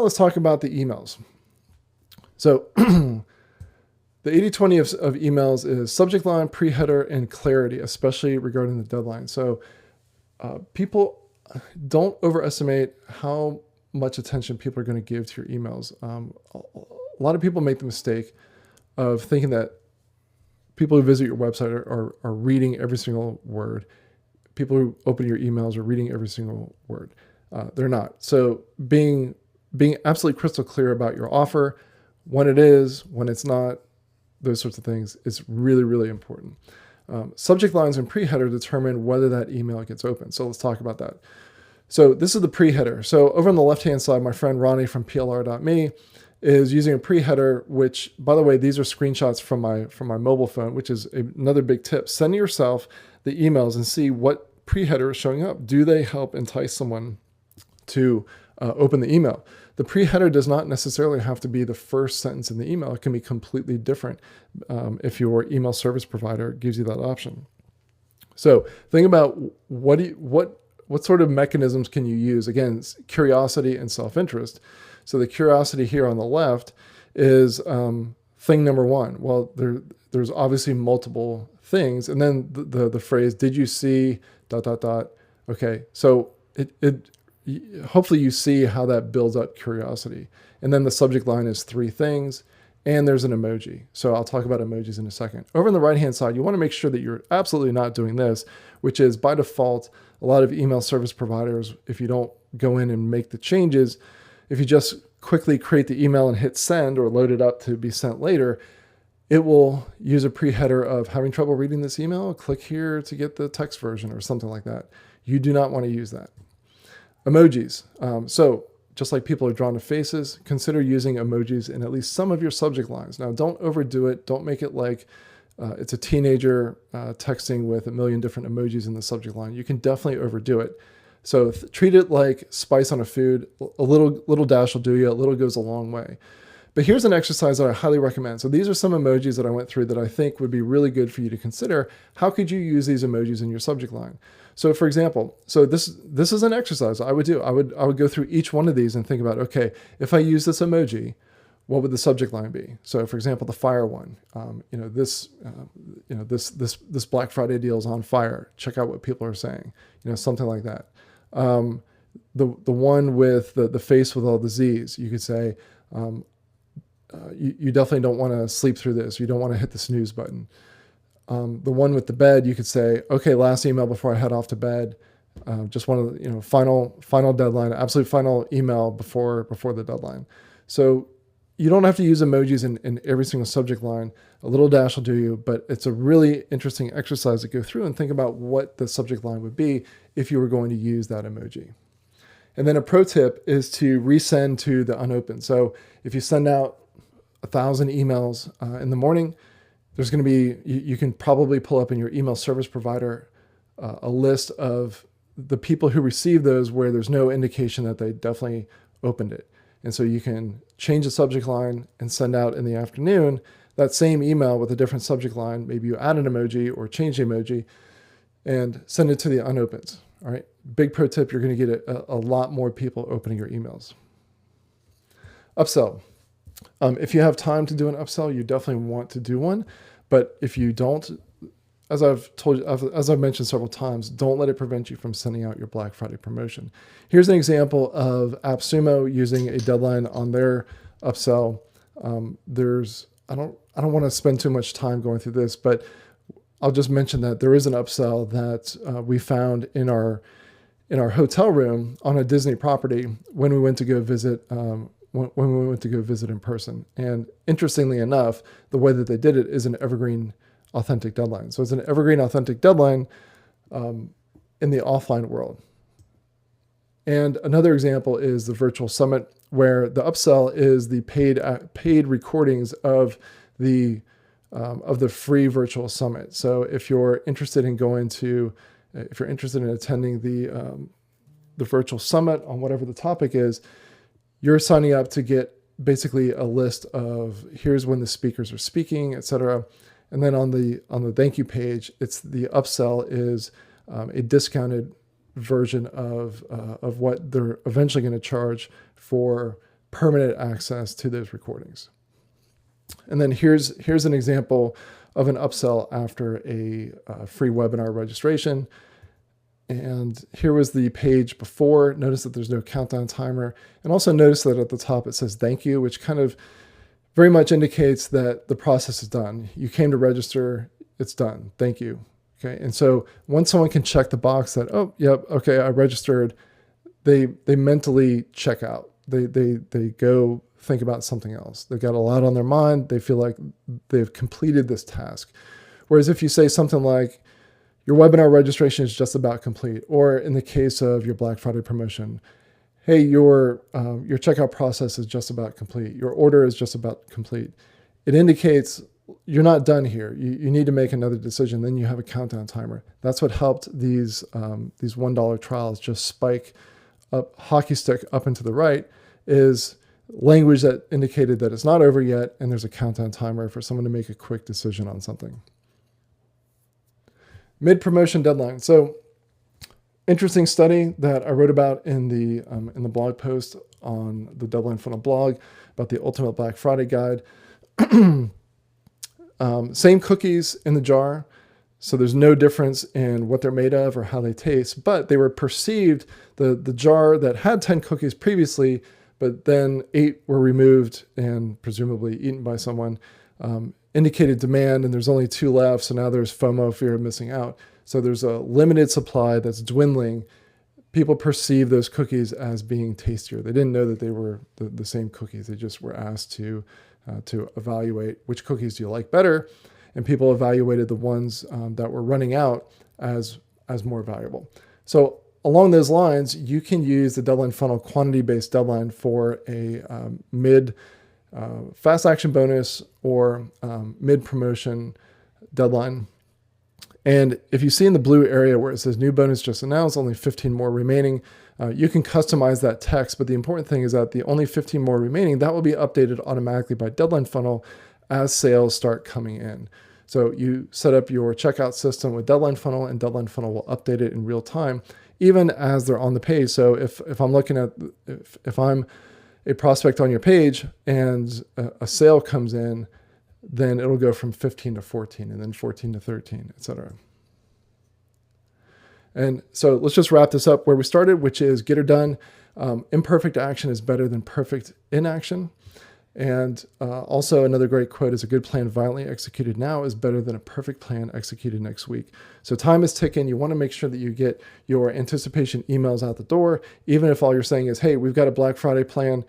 let's talk about the emails. So the 80-20 of emails is subject line, pre-header, and clarity, especially regarding the deadline. So people don't overestimate how much attention people are going to give to your emails. A lot of people make the mistake of thinking that people who visit your website are reading every single word. People who open your emails are reading every single word. They're not. So being absolutely crystal clear about your offer, when it is, when it's not, those sorts of things is really, really important. Subject lines and pre-header determine whether that email gets open. So let's talk about that. So this is the pre-header. So over on the left-hand side, my friend Ronnie from plr.me is using a pre-header, which, by the way, these are screenshots from my mobile phone, which is another big tip. Send yourself the emails and see what pre-header is showing up. Do they help entice someone to open the email? The pre-header does not necessarily have to be the first sentence in the email. It can be completely different if your email service provider gives you that option. So think about what sort of mechanisms can you use? Again, curiosity and self-interest. So the curiosity here on the left is thing number one. Well, there's obviously multiple things, and then the phrase, "Did you see ... Okay, so hopefully you see how that builds up curiosity. And then the subject line is 3 things, and there's an emoji. So I'll talk about emojis in a second. Over on the right-hand side, you want to make sure that you're absolutely not doing this, which is by default, a lot of email service providers, if you don't go in and make the changes, if you just quickly create the email and hit send or load it up to be sent later, it will use a pre-header of having trouble reading this email, click here to get the text version or something like that. You do not want to use that. Emojis. So just like people are drawn to faces, consider using emojis in at least some of your subject lines. Now, don't overdo it. Don't make it like it's a teenager texting with a million different emojis in the subject line. You can definitely overdo it. So treat it like spice on a food. A little dash will do you. A little goes a long way. But here's an exercise that I highly recommend. So these are some emojis that I went through that I think would be really good for you to consider. How could you use these emojis in your subject line? So for example, so this is an exercise I would do. I would go through each one of these and think about, okay, if I use this emoji, what would the subject line be? So for example, the fire one, this Black Friday deal is on fire. Check out what people are saying, something like that. The one with the face with all the Z's, you could say, you definitely don't want to sleep through this. You don't want to hit the snooze button. The one with the bed, you could say, okay, last email before I head off to bed. Just one of the, final deadline, absolute final email before the deadline. So you don't have to use emojis in every single subject line. A little dash will do you, but it's a really interesting exercise to go through and think about what the subject line would be if you were going to use that emoji. And then a pro tip is to resend to the unopened. So if you send out 1,000 emails in the morning, there's going to be, you can probably pull up in your email service provider a list of the people who received those where there's no indication that they definitely opened it. And so you can change the subject line and send out in the afternoon that same email with a different subject line. Maybe you add an emoji or change the emoji and send it to the unopened. All right. Big pro tip, you're going to get a lot more people opening your emails. Upsell. If you have time to do an upsell, you definitely want to do one. But if you don't, as I've mentioned several times, don't let it prevent you from sending out your Black Friday promotion. Here's an example of AppSumo using a deadline on their upsell. I don't want to spend too much time going through this, but I'll just mention that there is an upsell that we found in our hotel room on a Disney property when we went to go visit. When we went to go visit in person. And interestingly enough, the way that they did it is an Evergreen authentic deadline. So it's an Evergreen authentic deadline in the offline world. And another example is the virtual summit, where the upsell is the paid recordings of the free virtual summit. So if you're interested in attending the virtual summit on whatever the topic is, you're signing up to get basically a list of here's when the speakers are speaking, etc. And then on the thank you page, it's the upsell is a discounted version of what they're eventually going to charge for permanent access to those recordings. And then here's an example of an upsell after a free webinar registration. And here was the page before. Notice that there's no countdown timer. And also notice that at the top it says thank you, which kind of very much indicates that the process is done. You came to register, it's done. Thank you. Okay. And so once someone can check the box that, oh, yep, okay, I registered, they mentally check out. They go think about something else. They've got a lot on their mind. They feel like they've completed this task. Whereas if you say something like, your webinar registration is just about complete, or in the case of your Black Friday promotion, hey, your checkout process is just about complete. Your order is just about complete. It indicates you're not done here. You need to make another decision. Then you have a countdown timer. That's what helped these $1 trials just spike up, hockey stick up and to the right, is language that indicated that it's not over yet, and there's a countdown timer for someone to make a quick decision on something. Mid-promotion deadline. So, interesting study that I wrote about in the blog post on the Deadline Funnel blog about the Ultimate Black Friday Guide. Same cookies in the jar, so there's no difference in what they're made of or how they taste, but they were perceived, the jar that had 10 cookies previously, but then 8 were removed and presumably eaten by someone, indicated demand, and there's only 2 left, so now there's FOMO, fear of missing out. So there's a limited supply that's dwindling. People perceive those cookies as being tastier. They didn't know that they were the same cookies. They just were asked to evaluate which cookies do you like better, and people evaluated the ones that were running out as more valuable. So along those lines, you can use the Deadline Funnel quantity-based deadline for a mid fast action bonus or mid-promotion deadline. And if you see in the blue area where it says new bonus just announced, only 15 more remaining, you can customize that text. But the important thing is that the only 15 more remaining, that will be updated automatically by Deadline Funnel as sales start coming in. So you set up your checkout system with Deadline Funnel, and Deadline Funnel will update it in real time, even as they're on the page. So if I'm looking at, if I'm a prospect on your page and a sale comes in, then it'll go from 15 to 14 and then 14 to 13, etc. And so let's just wrap this up where we started, which is get her done. Imperfect action is better than perfect inaction. And also another great quote is, a good plan violently executed now is better than a perfect plan executed next week. So time is ticking. You want to make sure that you get your anticipation emails out the door, even if all you're saying is, hey, we've got a Black Friday plan,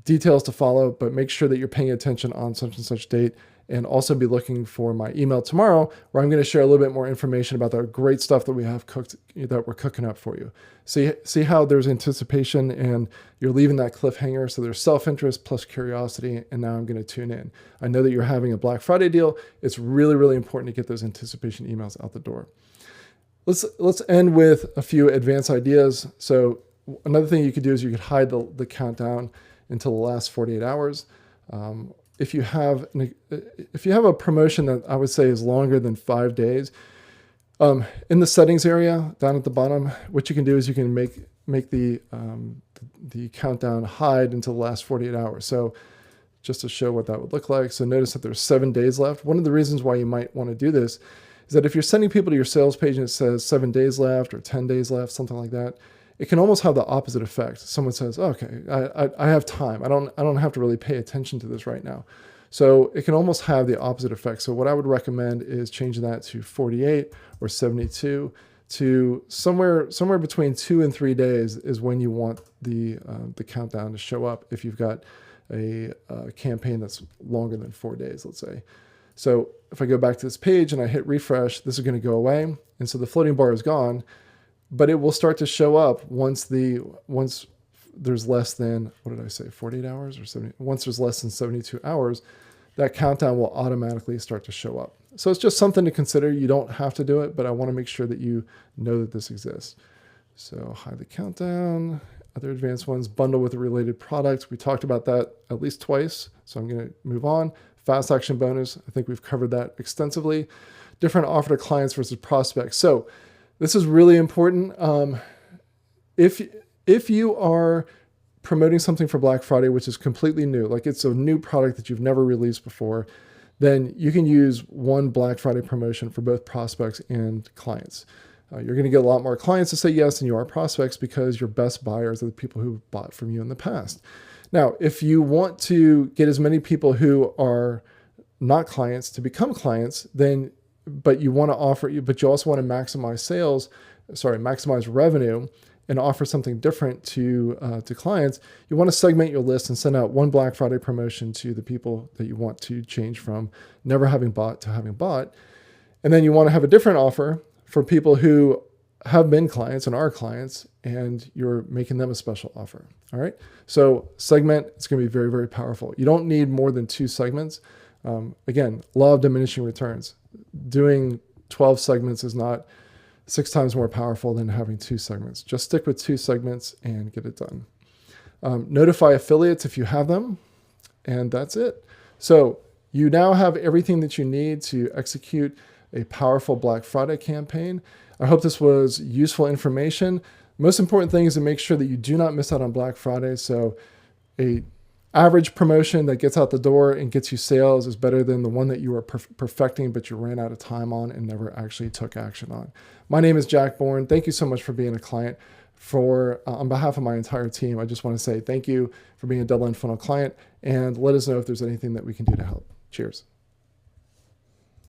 details to follow, but make sure that you're paying attention on such and such date, and also be looking for my email tomorrow, where I'm going to share a little bit more information about the great stuff that we have cooked, that we're cooking up for you. See how there's anticipation and you're leaving that cliffhanger. So there's self-interest plus curiosity, and now I'm going to tune in. I know that you're having a Black Friday deal. It's really, really important to get those anticipation emails out the door. Let's end with a few advanced ideas. So another thing you could do is you could hide the countdown until the last 48 hours. If you have a promotion that I would say is longer than 5 days, in the settings area down at the bottom, what you can do is you can make the countdown hide until the last 48 hours. So just to show what that would look like. So notice that there's 7 days left. One of the reasons why you might want to do this is that if you're sending people to your sales page and it says 7 days left or 10 days left, something like that, it can almost have the opposite effect. Someone says, oh, okay, I have time. I don't have to really pay attention to this right now. So it can almost have the opposite effect. So what I would recommend is changing that to 48 or 72 to somewhere between 2 and 3 days is when you want the countdown to show up if you've got a campaign that's longer than 4 days, let's say. So if I go back to this page and I hit refresh, this is going to go away. And so the floating bar is gone. But it will start to show up once there's less than, what did I say, 48 hours or 70? Once there's less than 72 hours, that countdown will automatically start to show up. So it's just something to consider. You don't have to do it, but I want to make sure that you know that this exists. So hide the countdown, other advanced ones, bundle with a related product. We talked about that at least twice, so I'm going to move on. Fast action bonus, I think we've covered that extensively. Different offer to clients versus prospects. So this is really important. If you are promoting something for Black Friday, which is completely new, like it's a new product that you've never released before, then you can use one Black Friday promotion for both prospects and clients. You're going to get a lot more clients to say yes than you are prospects, because your best buyers are the people who bought from you in the past. Now, if you want to get as many people who are not clients to become clients, then, but you also want to maximize revenue and offer something different to clients, you want to segment your list and send out one Black Friday promotion to the people that you want to change from never having bought to having bought. And then you want to have a different offer for people who have been clients and are clients, and you're making them a special offer. All right. So segment, it's going to be very, very powerful. You don't need more than 2 segments. Again, law of diminishing returns. Doing 12 segments is not 6 times more powerful than having 2 segments. Just stick with 2 segments and get it done. Notify affiliates if you have them, and that's it. So you now have everything that you need to execute a powerful Black Friday campaign. I hope this was useful information. Most important thing is to make sure that you do not miss out on Black Friday. So a average promotion that gets out the door and gets you sales is better than the one that you were perfecting, but you ran out of time on and never actually took action on. My name is Jack Bourne. Thank you so much for being a client. On behalf of my entire team, I just want to say thank you for being a Deadline Funnel client, and let us know if there's anything that we can do to help. Cheers.